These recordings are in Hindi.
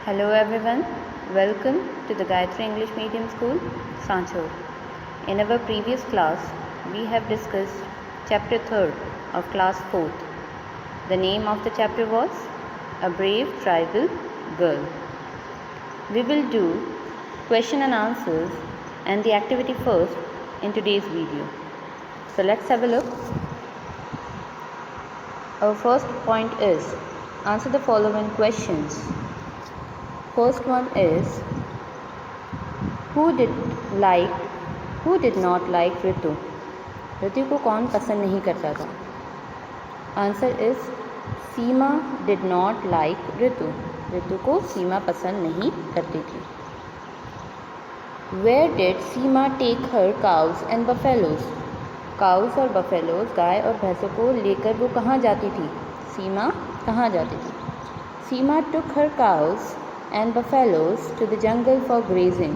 Hello everyone, welcome to the Gayatri English Medium School, Sanchor. In our previous class, we have discussed chapter 3rd of class 4th. The name of the chapter was A Brave Tribal Girl. We will do question and answers and the activity first in today's video. So let's have a look. Our first point is answer the following questions. First one is who did not like Ritu? Ritu को कौन पसंद नहीं करता था? Answer is Seema did not like Ritu. Ritu को सीमा पसंद नहीं करती थी. Where did Seema take her cows and buffaloes? Cows और buffaloes गाय और भैंसों को लेकर वो कहाँ जाती थी? सीमा कहाँ जाती थी? सीमा took her cows and buffaloes to the jungle for grazing.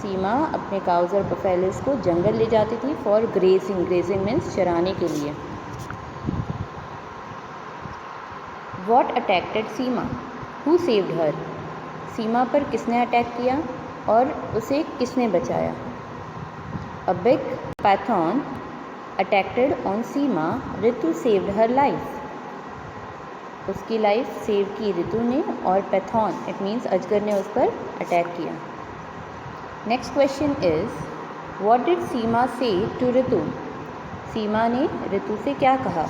सीमा अपने काउज और बफेलोज को जंगल ले जाती थी फॉर ग्रेजिंग. ग्रेजिंग मीन्स चराने के लिए. What attacked Seema? Who saved her? सीमा पर किसने अटैक किया और उसे किसने बचाया? A big python attacked on Seema. Ritu saved her life. उसकी लाइफ सेव की रितु ने और पैथॉन इट मीन्स अजगर ने उस पर अटैक किया. Next question is what did Seema say to Ritu? Seema ने रितु से क्या कहा?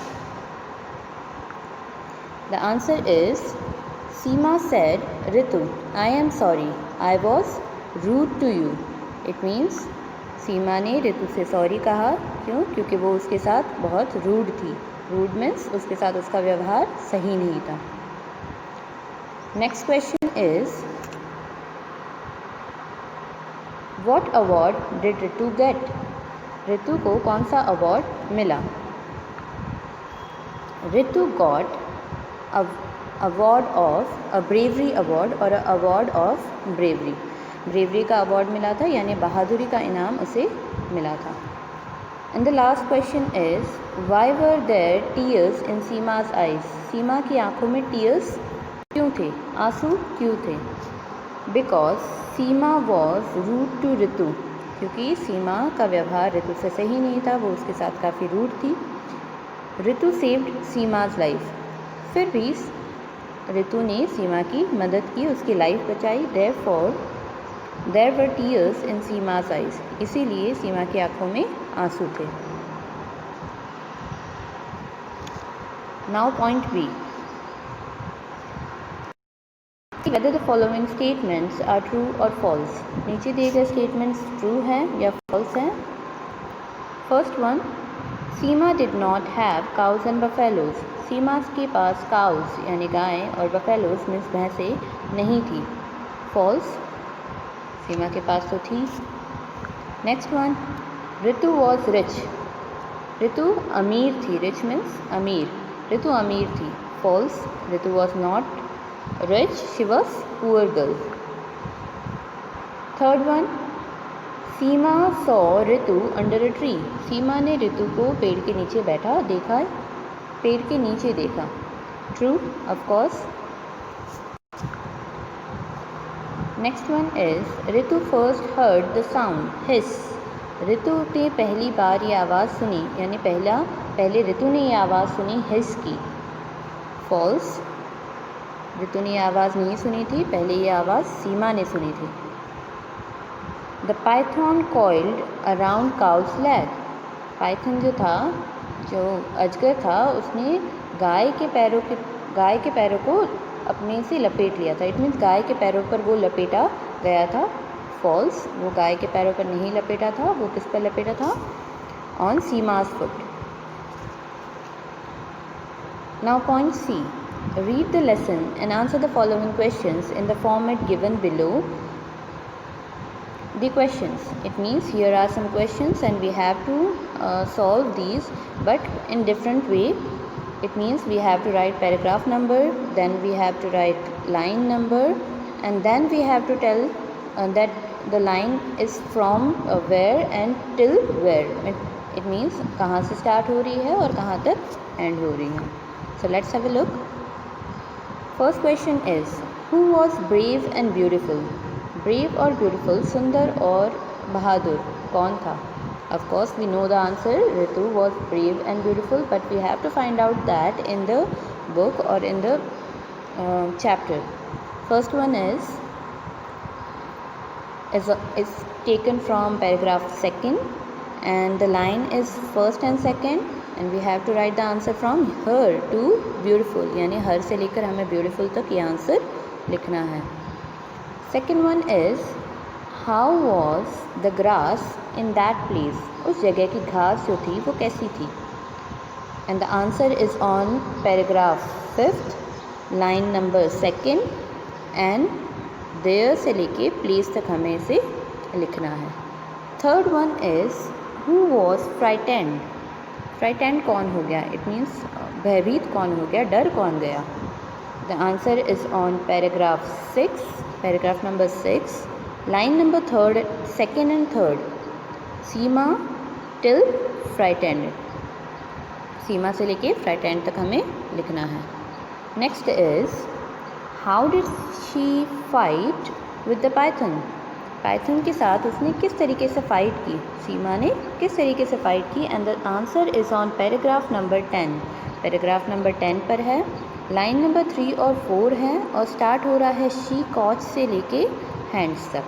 The answer is Seema said Ritu I am sorry I was rude to you. It means Seema ने रितु से सॉरी कहा. क्यों? क्योंकि वो उसके साथ बहुत रूड थी. रूड मीन्स उसके साथ उसका व्यवहार सही नहीं था. Next question is what award did Ritu get? Ritu को कौन सा अवार्ड मिला? Ritu got award of a bravery award और अवार्ड ऑफ ब्रेवरी. ब्रेवरी का अवार्ड मिला था यानी बहादुरी का इनाम उसे मिला था. And the last question is why were there tears in Seema's eyes? Seema की आंखों में टीयर्स क्यों थे? आंसू क्यों थे? Because Seema was rude to Ritu. क्योंकि सीमा का व्यवहार रितु से सही नहीं था. वो उसके साथ काफ़ी रूड थी. Ritu saved Seema's life. फिर भी रितु ने सीमा की मदद की, उसकी लाइफ बचाई. Therefore there were tears in Seema's eyes. इसीलिए सीमा की आंखों में आंसू थे. Now point B. Whether the following statements are true or false. नीचे दिए गए स्टेटमेंट्स ट्रू हैं या फॉल्स हैं. First one Seema did not have cows and buffaloes. Seema के पास काउज यानी गाय और बफेलोज मीन्स भैंसें नहीं थी. फॉल्स. सीमा के पास तो थी. Next one Ritu was rich. Ritu अमीर थी. रिच मीन्स अमीर. रितु अमीर थी. False. Ritu was not rich, she was poor girl. Third one Seema saw Ritu under a tree. Seema ने रितु को पेड़ के नीचे बैठा देखा. पेड़ के नीचे देखा. True, of course. Next one is Ritu first heard the sound hiss. Ritu ने पहली बार ये आवाज़ सुनी यानी पहले रितु ने ये आवाज़ सुनी हिस की. False. रितु ने आवाज़ नहीं सुनी थी. पहले ये आवाज़ सीमा ने सुनी थी. The Python coiled around cows lag. Python जो अजगर था उसने गाय के पैरों को अपने से लपेट लिया था. इट मीन्स गाय के पैरों पर वो लपेटा गया था. फॉल्स. वो गाय के पैरों पर नहीं लपेटा था. वो किस पर लपेटा था? On Seema's foot. Now point C. Read the lesson and answer the following questions in the format given below the questions. It means here are some questions and we have to solve these but in different way. It means we have to write paragraph number, then we have to write line number and then we have to tell that the line is from where and till where. It means कहाँ से start हो रही है और कहाँ तक end हो रही है. So let's have a look. First question is Who was brave and beautiful? Brave और beautiful, सुंदर और बहादुर कौन था? Of course we know the answer. Ritu was brave and beautiful, but we have to find out that in the book or in the chapter. First one is taken from paragraph second, and the line is first and second, and we have to write the answer from her to beautiful, यानी हर से लेकर हमें beautiful तक ये आंसर लिखना है. Second one is how was the grass in that place? उस जगह की घास जो थी वो कैसी थी? And the answer is on paragraph 5th, line number 2nd, and there से लेके place तक हमें इसे लिखना है. Third one is who was frightened? Frightened कौन हो गया? It means भयभीत कौन हो गया, डर कौन गया? The answer is on paragraph 6, paragraph number 6, line number 3rd, 2nd and 3rd. Seema till frightened. सीमा से लेके frightened तक हमें लिखना है. Next is how did she fight with the python? Python के साथ उसने किस तरीके से फ़ाइट की? सीमा ने किस तरीके से फ़ाइट की? And the answer is on paragraph number 10. Paragraph number 10 पर है, लाइन नंबर 3 और 4 है, और स्टार्ट हो रहा है शी कॉच से लेके हैंड्स तक.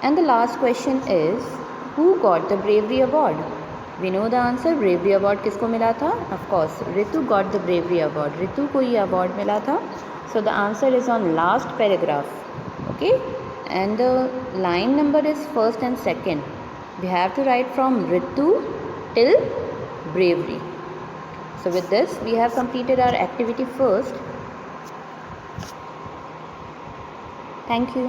And the last question is who got the bravery award? We know the answer. Bravery award किसको मिला था? Of course Ritu got the bravery award. Ritu को ये अवार्ड मिला था. So the answer is on last paragraph. Okay, and the line number is first and second. We have to write from Ritu till bravery. So with this we have completed our activity first. Thank you.